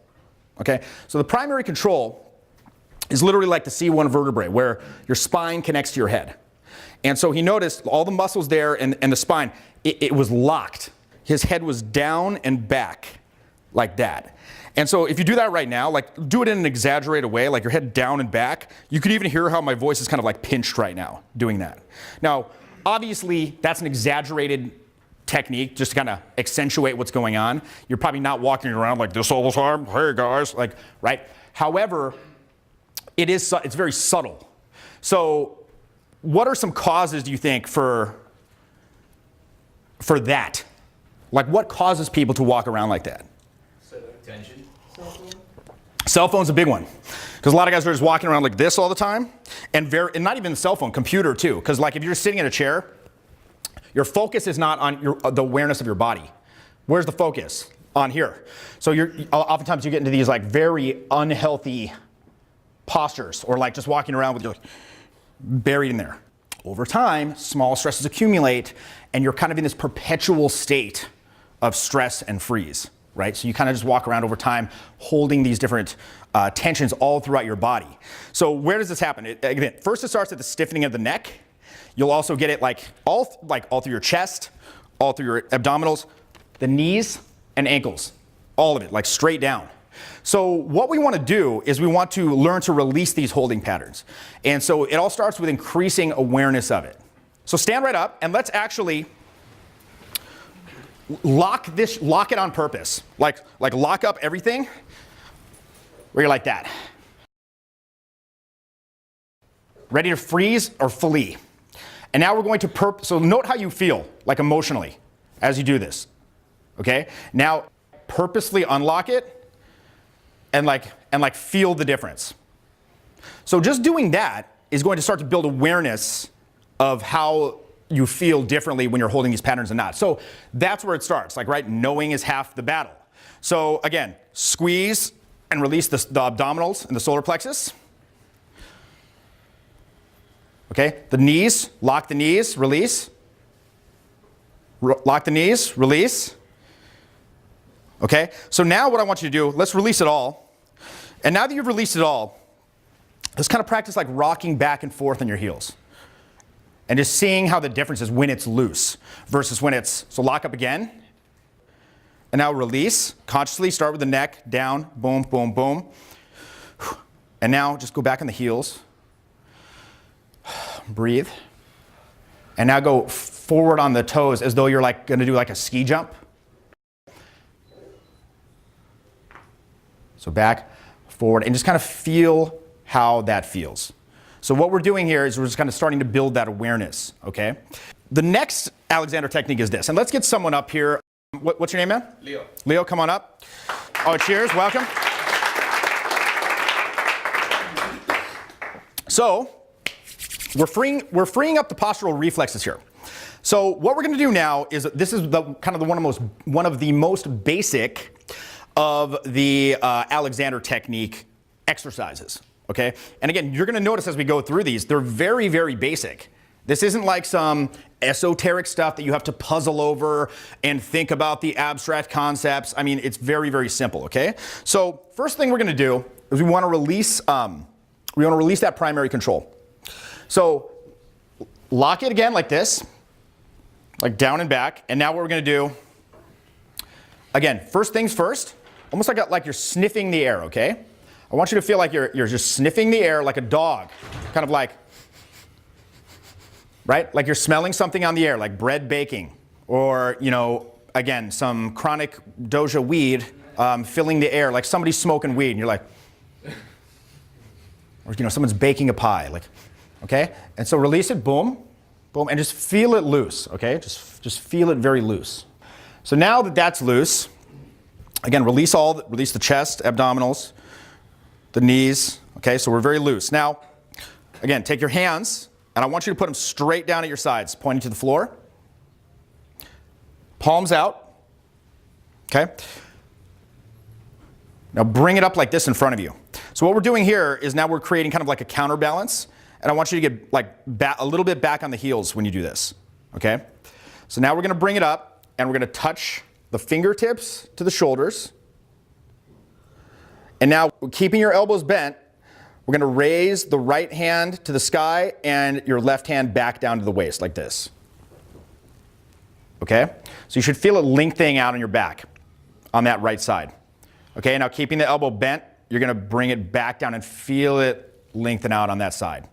Okay? So the primary control is literally like the C1 vertebrae, where your spine connects to your head. And so he noticed all the muscles there and the spine, it was locked. His head was down and back like that. And so if you do that right now, like do it in an exaggerated way, like your head down and back, you could even hear how my voice is kind of like pinched right now doing that. Now, obviously, that's an exaggerated technique just to kind of accentuate what's going on. You're probably not walking around like this all the time. Hey guys, like, right? However, it's very subtle. So what are some causes, do you think, for that? Like what causes people to walk around like that? Attention. Cell phone's a big one. Because a lot of guys are just walking around like this all the time. And not even the cell phone, computer too. Because like if you're sitting in a chair, your focus is not on the awareness of your body. Where's the focus? On here. So oftentimes you get into these like very unhealthy postures, or like just walking around with your buried in there. Over time, small stresses accumulate, and you're kind of in this perpetual state of stress and freeze, right? So you kind of just walk around over time holding these different tensions all throughout your body. So where does this happen? Again, first it starts at the stiffening of the neck. You'll also get it all through your chest, all through your abdominals, the knees and ankles, all of it, like straight down. So what we want to do is we want to learn to release these holding patterns. And so it all starts with increasing awareness of it. So stand right up and let's actually lock it on purpose. Like lock up everything where you're like that. Ready to freeze or flee. And now we're going to so note how you feel, like emotionally, as you do this. Okay? Now purposely unlock it and feel the difference. So just doing that is going to start to build awareness of how you feel differently when you're holding these patterns and not. So that's where it starts, right? Knowing is half the battle. So again, squeeze and release the abdominals and the solar plexus. Okay, the knees, lock the knees, release. Lock the knees, release. Okay, so now what I want you to do, let's release it all. And now that you've released it all, let's kind of practice like rocking back and forth on your heels. And just seeing how the difference is when it's loose versus when it's, so lock up again. And now release, consciously start with the neck, down, boom, boom, boom. And now just go back on the heels. Breathe. And now go forward on the toes as though you're like gonna do like a ski jump. So back, forward, and just kind of feel how that feels. So what we're doing here is we're just kind of starting to build that awareness, okay? The next Alexander technique is this, and let's get someone up here. What's your name, man? Leo. Leo, come on up. Oh, cheers, welcome. So, we're freeing up the postural reflexes here. So what we're going to do now is, this is one of the most basic of the Alexander technique exercises, okay? And again, you're going to notice as we go through these, they're very, very basic. This isn't like some esoteric stuff that you have to puzzle over and think about the abstract concepts. I mean, it's very, very simple, okay? So first thing we're going to do is we want to release that primary control. So lock it again like this, like down and back. And now what we're going to do, again, first things first, almost like you're sniffing the air, okay? I want you to feel like you're just sniffing the air like a dog, kind of like, right? Like you're smelling something on the air, like bread baking, or, you know, again, some chronic doja weed filling the air, like somebody's smoking weed, and you're like, or, you know, someone's baking a pie, like, okay? And so release it, boom, boom, and just feel it loose, okay? Just feel it very loose. So now that that's loose, again, release the chest, abdominals, the knees, okay? So we're very loose. Now, again, take your hands, and I want you to put them straight down at your sides, pointing to the floor. Palms out, okay? Now bring it up like this in front of you. So what we're doing here is now we're creating kind of like a counterbalance, and I want you to get like a little bit back on the heels when you do this, okay? So now we're gonna bring it up, and we're gonna touch the fingertips to the shoulders. And now, keeping your elbows bent, we're gonna raise the right hand to the sky and your left hand back down to the waist like this. Okay? So you should feel it lengthening out on your back on that right side. Okay, now keeping the elbow bent, you're gonna bring it back down and feel it lengthen out on that side.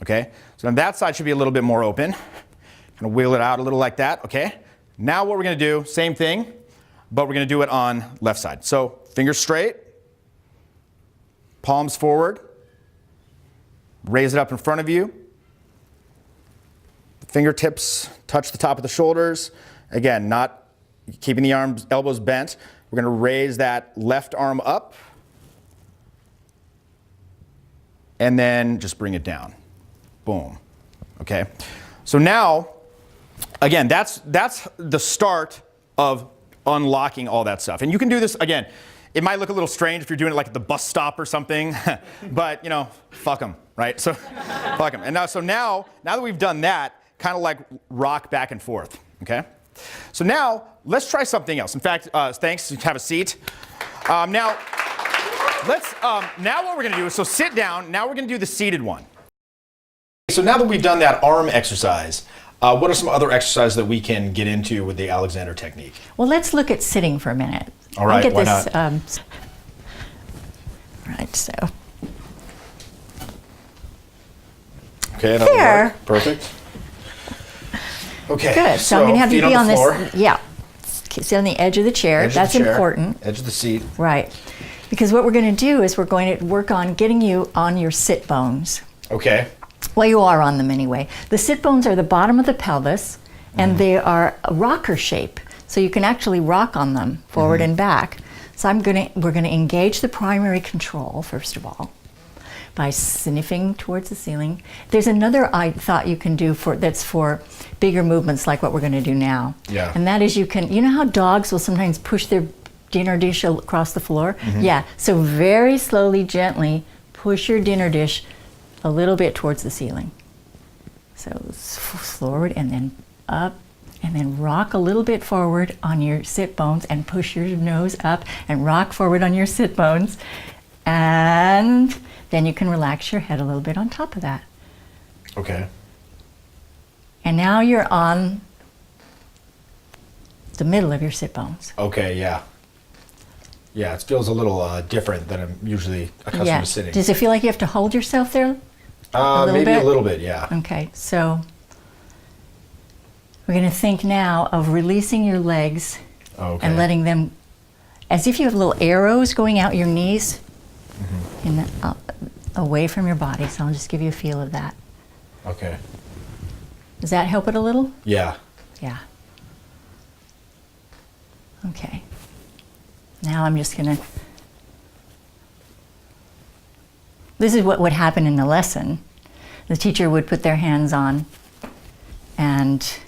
Okay? So then that side should be a little bit more open. Gonna wheel it out a little like that, okay? Now what we're gonna do, same thing, but we're gonna do it on left side. So fingers straight, palms forward, raise it up in front of you. The fingertips touch the top of the shoulders. Again, not keeping the elbows bent. We're gonna raise that left arm up and then just bring it down. Boom, okay? So now, again, that's the start of unlocking all that stuff. And you can do this, again, it might look a little strange if you're doing it like at the bus stop or something, but, you know, fuck them, right? So, fuck them. And now that we've done that, kind of like rock back and forth, okay? So now, let's try something else. In fact, thanks, have a seat. Now what we're gonna do is, so sit down, now we're gonna do the seated one. So now that we've done that arm exercise, what are some other exercises that we can get into with the Alexander technique? Well, let's look at sitting for a minute. All right, why not? Right, so. Okay, there. Perfect. Okay. Good. So I'm going to have you be on floor. this. Yeah. Sit on the edge of the chair. That's important. Edge of the seat. Right. Because what we're going to do is we're going to work on getting you on your sit bones. Okay. Well, you are on them anyway. The sit bones are the bottom of the pelvis, and they are a rocker shape. So you can actually rock on them forward and back. So we're going to engage the primary control, first of all, by sniffing towards the ceiling. There's another thought you can do that's for bigger movements like what we're going to do now. Yeah. And that is you know how dogs will sometimes push their dinner dish across the floor? Yeah, so very slowly, gently push your dinner dish a little bit towards the ceiling. So forward and then up, and then rock a little bit forward on your sit bones and push your nose up and rock forward on your sit bones. And then you can relax your head a little bit on top of that. Okay. And now you're on the middle of your sit bones. Okay, yeah. Yeah, it feels a little different than I'm usually accustomed to sitting. Does it feel like you have to hold yourself there? Maybe a little bit, yeah. Okay, so we're going to think now of releasing your legs and letting them, as if you have little arrows going out your knees away from your body. So I'll just give you a feel of that. Okay. Does that help it a little? Yeah. Yeah. Okay. Now I'm just going to, this is what would happen in the lesson. The teacher would put their hands on and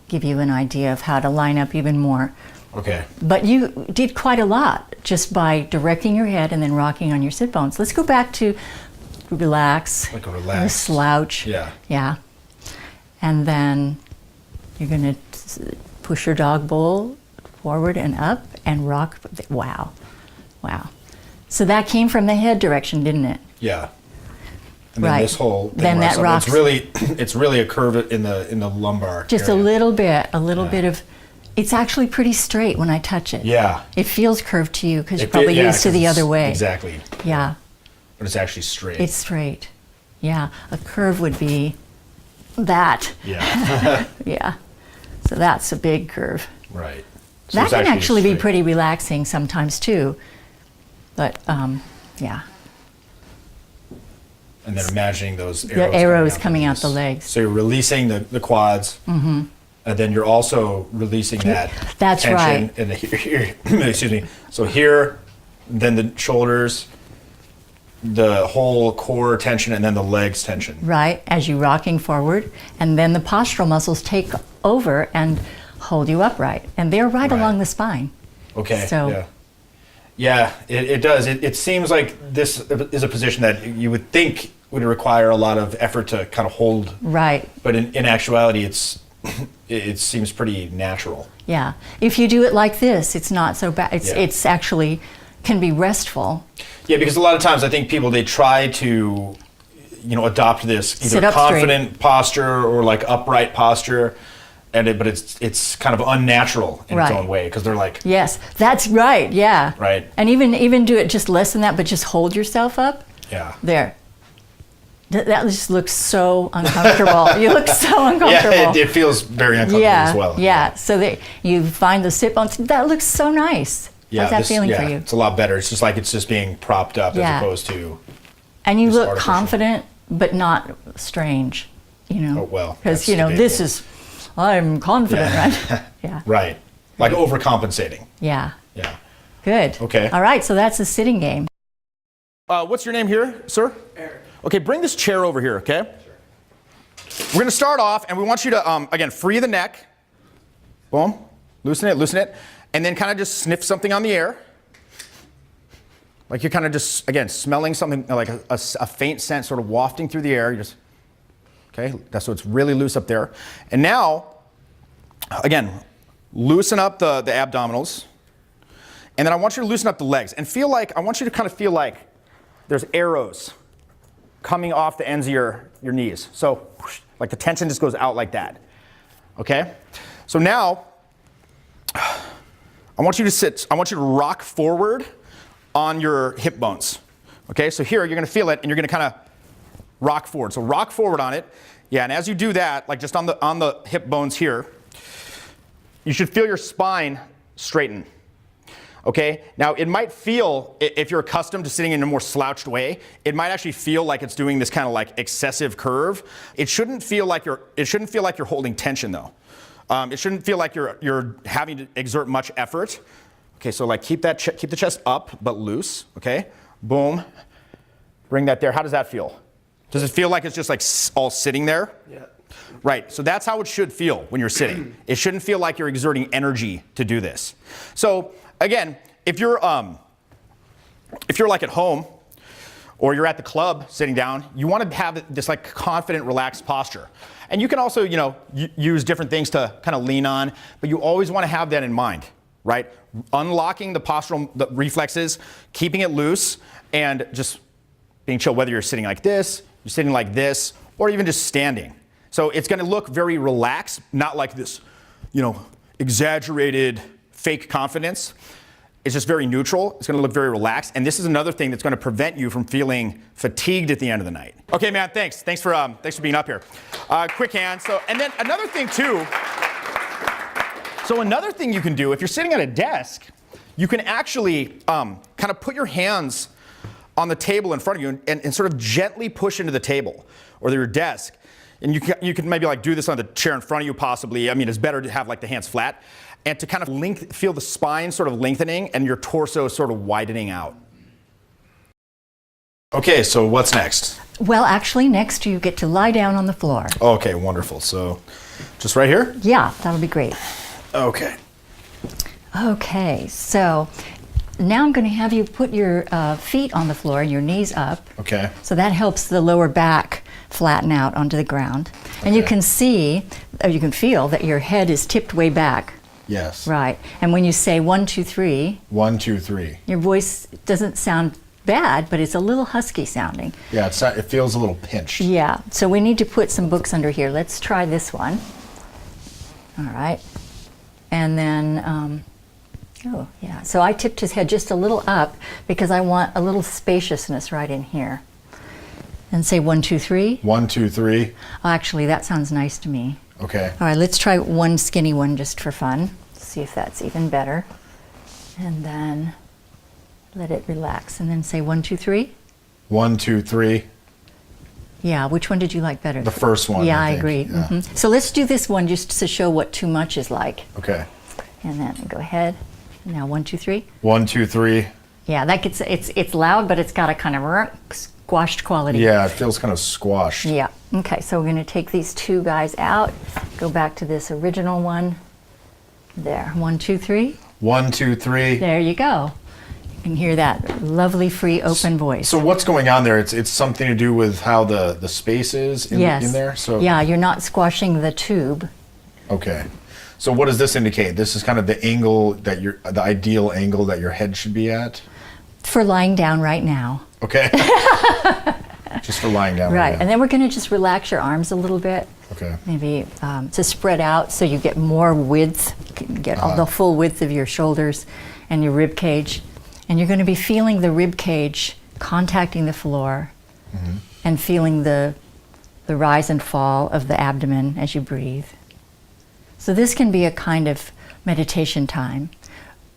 give you an idea of how to line up even more. Okay. But you did quite a lot just by directing your head and then rocking on your sit bones. Let's go back to relax. Like a relax. Or slouch. Yeah. Yeah. And then you're going to push your dog bowl forward and up and rock. Wow. Wow. So that came from the head direction, didn't it? Yeah. And then this whole thing then that rocks. It's really a curve in the lumbar. Just area. a little bit of. It's actually pretty straight when I touch it. Yeah. It feels curved to you because you're probably used to the other way. Exactly. Yeah. But it's actually straight. It's straight. Yeah. A curve would be that. Yeah. Yeah. So that's a big curve. Right. So That can actually be pretty relaxing sometimes too. But yeah. And then imagining those arrows, The arrows coming out the legs. So you're releasing the quads, and then you're also releasing that That's tension right. in the here. Excuse me. So here, then the shoulders, the whole core tension, and then the legs tension. Right, as you're rocking forward, and then the postural muscles take over and hold you upright, and they're right along the spine. Okay. So, yeah. Yeah, it does. It seems like this is a position that you would think would require a lot of effort to kind of hold. Right. But in actuality, it seems pretty natural. Yeah. If you do it like this, it's not so bad. It's actually can be restful. Yeah, because a lot of times I think people, they try to, adopt this either confident posture or like upright posture. But it's kind of unnatural in its own way because they're like, yes, that's right, yeah, right, and even do it just less than that, but just hold yourself up. Yeah, there. That just looks so uncomfortable. You look so uncomfortable. Yeah, it feels very uncomfortable as well. Yeah, so you find the sit bones. That looks so nice. Yeah, how's that feeling for you? It's a lot better. It's just like it's just being propped up as opposed to. And you look confident, but not strange. Oh well, because this is. I'm confident, right? Yeah. Right. Like overcompensating. Yeah. Yeah. Good. Okay. All right, so that's a sitting game. What's your name here, sir? Eric. Okay, bring this chair over here, okay? Sure. We're going to start off, and we want you to, again, free the neck. Boom. Loosen it. And then kind of just sniff something on the air. Like you're kind of just, again, smelling something, like a faint scent sort of wafting through the air. You just... Okay, so it's really loose up there. And now, again, loosen up the abdominals. And then I want you to loosen up the legs. And I want you to kind of feel like there's arrows coming off the ends of your knees. So, like the tension just goes out like that. Okay? So now, I want you to rock forward on your hip bones. Okay, so here you're going to feel it and you're going to kind of rock forward. So rock forward on it. Yeah, and as you do that, like just on the hip bones here, you should feel your spine straighten. Okay? Now it might feel, if you're accustomed to sitting in a more slouched way, it might actually feel like it's doing this kind of like excessive curve. It shouldn't feel like you're holding tension though. It shouldn't feel like you're having to exert much effort. Okay, so like keep the chest up but loose. Okay? Boom. Bring that there. How does that feel? Does it feel like it's just like all sitting there? Yeah. Right, so that's how it should feel when you're sitting. It shouldn't feel like you're exerting energy to do this. So again, if you're like at home or you're at the club sitting down, you want to have this like confident, relaxed posture. And you can also, use different things to kind of lean on, but you always want to have that in mind, right? Unlocking the postural reflexes, keeping it loose, and just being chill, whether you're sitting like this, you're sitting like this, or even just standing. So it's going to look very relaxed, not like this, exaggerated fake confidence. It's just very neutral. It's going to look very relaxed. And this is another thing that's going to prevent you from feeling fatigued at the end of the night. Okay, man, thanks. Thanks for being up here. Quick hand. And then another thing too. So another thing you can do, if you're sitting at a desk, you can actually kind of put your hands on the table in front of you and sort of gently push into the table or your desk. And you can maybe like do this on the chair in front of you possibly. I mean, it's better to have like the hands flat and to kind of feel the spine sort of lengthening and your torso sort of widening out. Okay, so what's next? Well, actually, next you get to lie down on the floor. Okay, wonderful. So just right here? Yeah, that'll be great. Okay. Okay, so now I'm going to have you put your feet on the floor and your knees up. Okay. So that helps the lower back flatten out onto the ground. Okay. And you can see, or you can feel that your head is tipped way back. Yes. Right. And when you say 1, 2, 3. 1, 2, 3. Your voice doesn't sound bad, but it's a little husky sounding. Yeah, it feels a little pinched. Yeah. So we need to put some books under here. Let's try this one. All right. And then, oh, yeah. So I tipped his head just a little up because I want a little spaciousness right in here. And say 1, 2, 3. 1, 2, 3. Oh, actually, that sounds nice to me. Okay. All right, let's try one skinny one just for fun. See if that's even better. And then let it relax. And then say 1, 2, 3. 1, 2, 3. Yeah, which one did you like better? The first one. Yeah, I think. agree. Yeah. Mm-hmm. So let's do this one just to show what too much is like. Okay. And then go ahead. Now 1, 2, 3. 1, 2, 3. Yeah, that gets it's loud, but it's got a kind of squashed quality. Yeah, it feels kind of squashed. Yeah. Okay, so we're going to take these two guys out. Go back to this original one. There. 1, 2, 3. 1, 2, 3. There you go. You can hear that lovely, free, open voice. So what's going on there? It's something to do with how the space is in there? So yeah, you're not squashing the tube. Okay. So what does this indicate? This is kind of the angle that the ideal angle that your head should be at? For lying down right now. Okay. Just for lying down. Right, and then we're going to just relax your arms a little bit. Okay. Maybe to spread out so you get more width, get all the full width of your shoulders and your rib cage. And you're going to be feeling the rib cage contacting the floor and feeling the rise and fall of the abdomen as you breathe. So this can be a kind of meditation time,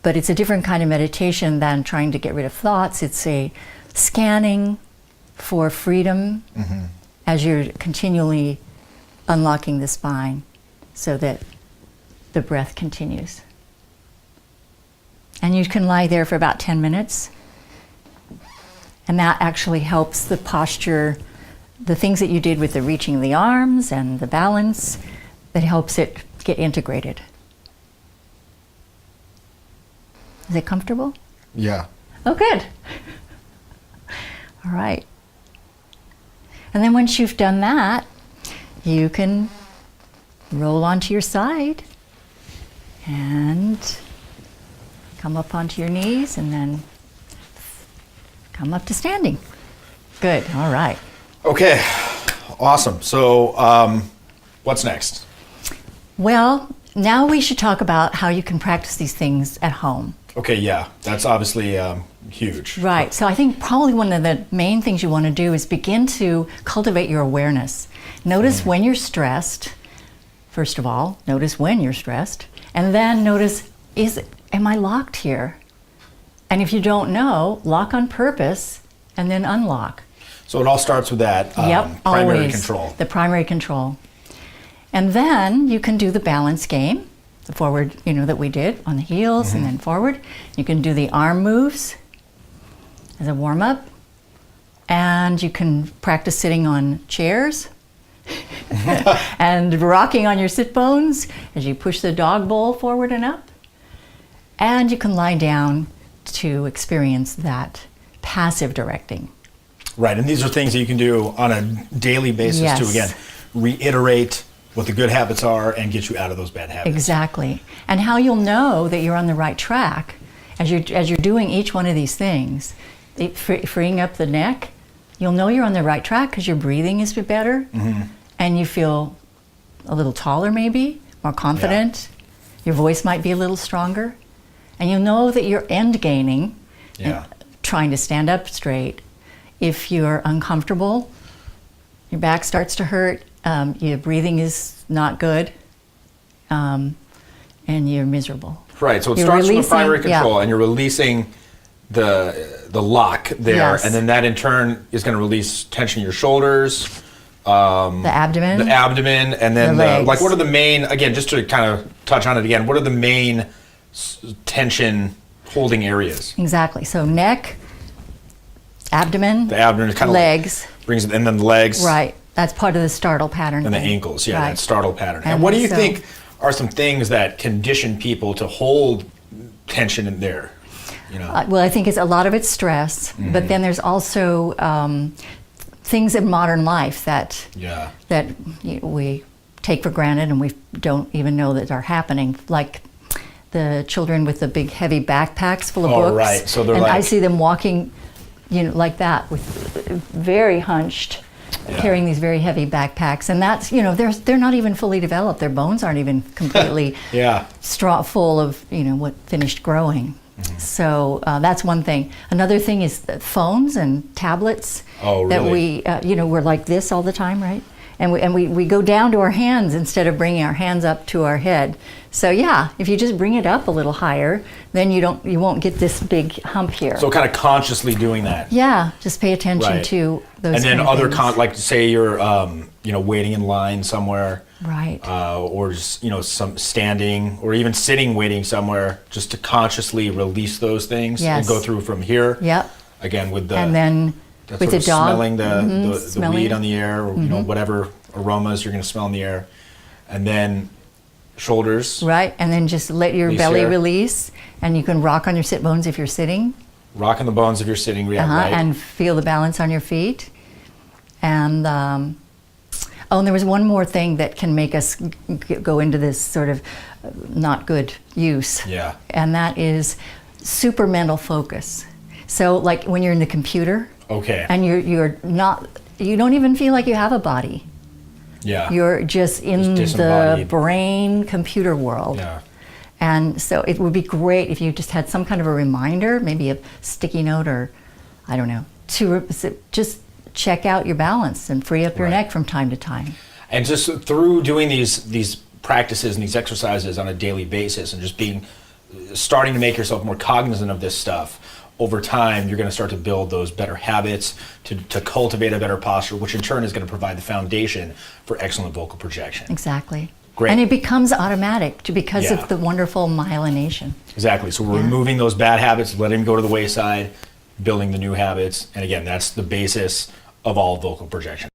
but it's a different kind of meditation than trying to get rid of thoughts. It's a scanning for freedom as you're continually unlocking the spine so that the breath continues. And you can lie there for about 10 minutes. And that actually helps the posture, the things that you did with the reaching the arms and the balance, that helps it get integrated. Is it comfortable? Yeah. Oh, good. All right. And then once you've done that, you can roll onto your side and come up onto your knees and then come up to standing. Good. All right. Okay. Awesome. So what's next? Well, now we should talk about how you can practice these things at home. Okay, yeah. That's obviously huge. Right. So I think probably one of the main things you want to do is begin to cultivate your awareness. Notice when you're stressed. First of all, notice when you're stressed. And then notice, am I locked here? And if you don't know, lock on purpose and then unlock. So it all starts with that Yep, primary always. control. The primary control. And then you can do the balance game, the forward, that we did on the heels and then forward. You can do the arm moves as a warm-up. And you can practice sitting on chairs and rocking on your sit bones as you push the dog bowl forward and up. And you can lie down to experience that passive directing. Right, and these are things that you can do on a daily basis Yes. to, again, reiterate what the good habits are and get you out of those bad habits. Exactly. And how you'll know that you're on the right track as you're doing each one of these things, freeing up the neck, you'll know you're on the right track because your breathing is better, and you feel a little taller maybe, more confident. Your voice might be a little stronger. And you'll know that you're end gaining, trying to stand up straight. If you're uncomfortable, your back starts to hurt, your breathing is not good, and you're miserable. Right, so it starts from the primary control, and you're releasing the lock there, and then that in turn is going to release tension in your shoulders, the abdomen, and then the legs. like what are the main, again, just to kind of touch on it again, what are the main tension holding areas? Exactly. So neck, abdomen, the abdomen is kind of legs, brings it, and then the legs. Right. That's part of the startle pattern. And thing. the ankles, right. that startle pattern. And what do you think are some things that condition people to hold tension in there? You know? Well, I think a lot of it's stress, but then there's also things in modern life that we take for granted and we don't even know that are happening, like the children with the big heavy backpacks full of books. Right. So they're I see them walking, like that, with very hunched, carrying these very heavy backpacks, and that's they're not even fully developed. Their bones aren't even completely full of what finished growing. So that's one thing. Another thing is phones and tablets that we we're like this all the time, right? And we go down to our hands instead of bringing our hands up to our head. So if you just bring it up a little higher, then you won't get this big hump here. So kind of consciously doing that. Yeah, just pay attention to those. And then kind of other things. like say you're waiting in line somewhere, right? Or just some standing or even sitting waiting somewhere, just to consciously release those things and go through from here. Yep. Again with the and then with the dog smelling the weed on the air, or whatever aromas you're going to smell in the air, and then shoulders. Right, and then just let your belly release, and you can rock on your sit bones if you're sitting. Rock on the bones if you're sitting, right. And feel the balance on your feet. And and there was one more thing that can make us go into this sort of not good use. Yeah. And that is super mental focus. So like when you're in the computer. Okay. And you don't even feel like you have a body. Yeah. You're just in the brain computer world. Yeah. And so it would be great if you just had some kind of a reminder, maybe a sticky note or, I don't know, to just check out your balance and free up your neck from time to time. And just through doing these practices and these exercises on a daily basis and just starting to make yourself more cognizant of this stuff, over time, you're going to start to build those better habits to cultivate a better posture, which in turn is going to provide the foundation for excellent vocal projection. Exactly. Great. And it becomes automatic because of the wonderful myelination. Exactly. So we're removing those bad habits, letting them go to the wayside, building the new habits. And again, that's the basis of all vocal projection.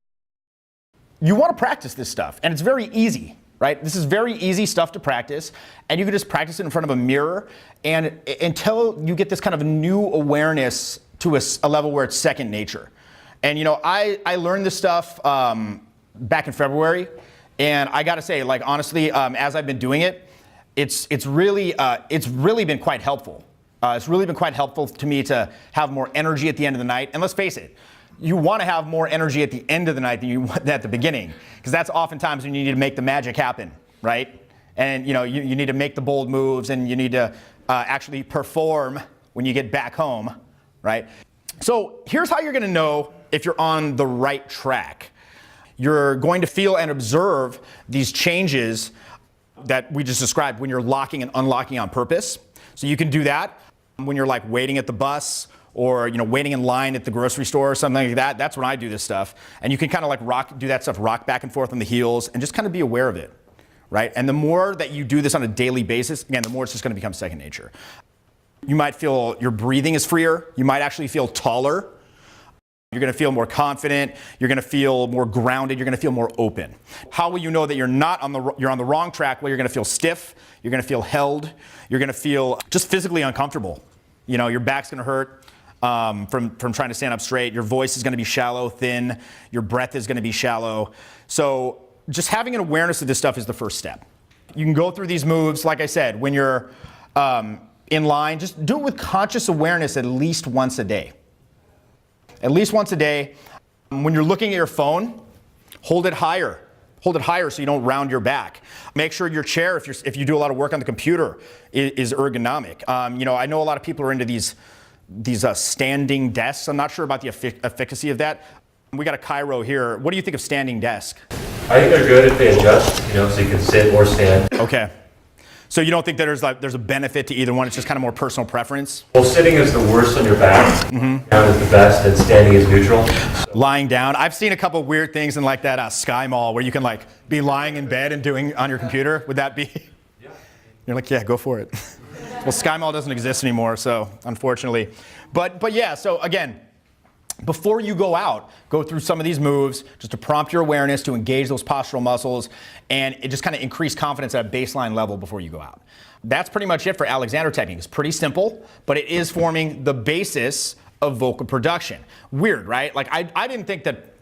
You want to practice this stuff, and it's very easy. Right? This is very easy stuff to practice, and you can just practice it in front of a mirror, and until you get this kind of new awareness to a level where it's second nature. And I learned this stuff back in February, and I got to say, like honestly, as I've been doing it, it's really been quite helpful. It's really been quite helpful to me to have more energy at the end of the night. And let's face it, you want to have more energy at the end of the night than you want at the beginning, because that's oftentimes when you need to make the magic happen, right? And you need to make the bold moves, and you need to actually perform when you get back home, right? So here's how you're going to know if you're on the right track. You're going to feel and observe these changes that we just described when you're locking and unlocking on purpose. So you can do that when you're like waiting at the bus, or waiting in line at the grocery store or something like that. That's when I do this stuff. And you can kind of like do that stuff, rock back and forth on the heels, and just kind of be aware of it, right? And the more that you do this on a daily basis, again, the more it's just going to become second nature. You might feel your breathing is freer. You might actually feel taller. You're going to feel more confident. You're going to feel more grounded. You're going to feel more open. How will you know that you're on the wrong track? Well, you're going to feel stiff. You're going to feel held. You're going to feel just physically uncomfortable. You know, your back's going to hurt from trying to stand up straight. Your voice is going to be shallow, thin. Your breath is going to be shallow. So just having an awareness of this stuff is the first step. You can go through these moves, like I said, when you're in line. Just do it with conscious awareness at least once a day. At least once a day. When you're looking at your phone, hold it higher. Hold it higher so you don't round your back. Make sure your chair, if you do a lot of work on the computer, is ergonomic. You know, I know a lot of people are into these standing desks. I'm not sure about the efficacy of that. We got a Cairo here. What do you think of standing desk? I think they're good if they adjust, you know, so you can sit or stand. Okay. So you don't think that there's a benefit to either one? It's just kind of more personal preference? Well, sitting is the worst on your back. Down is the best, and standing is neutral. Lying down. I've seen a couple weird things in like that Sky Mall where you can like be lying in bed and doing on your computer. Would that be? Yeah. You're like, yeah, go for it. Well, Sky Mall doesn't exist anymore, so unfortunately. But yeah, so again, before you go out, go through some of these moves just to prompt your awareness, to engage those postural muscles, and it just kind of increase confidence at a baseline level before you go out. That's pretty much it for Alexander technique. It's pretty simple, but it is forming the basis of vocal production. Weird, right? Like I didn't think that,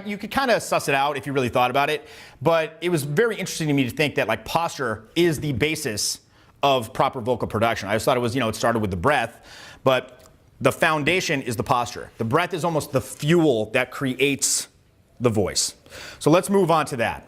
you could kind of suss it out if you really thought about it, but it was very interesting to me to think that like posture is the basis of proper vocal production. I just thought it was, it started with the breath, but the foundation is the posture. The breath is almost the fuel that creates the voice. So let's move on to that.